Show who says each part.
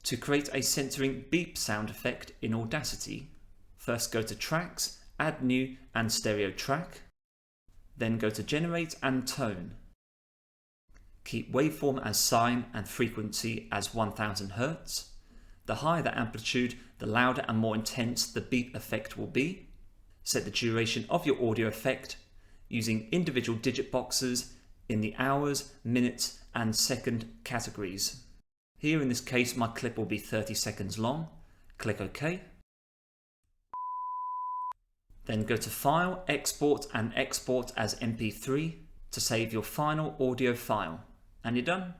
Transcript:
Speaker 1: To create a censoring beep sound effect in Audacity, first go to Tracks, Add New and Stereo Track, then go to Generate and Tone. Keep waveform as sine and frequency as 1000 Hz. The higher the amplitude, the louder and more intense the beep effect will be. Set the duration of your audio effect using individual digit boxes in the hours, minutes and second categories. Here in this case my clip will be 30 seconds long. Click OK. Then go to File, Export and export as MP3 to save your final audio file. And you're done.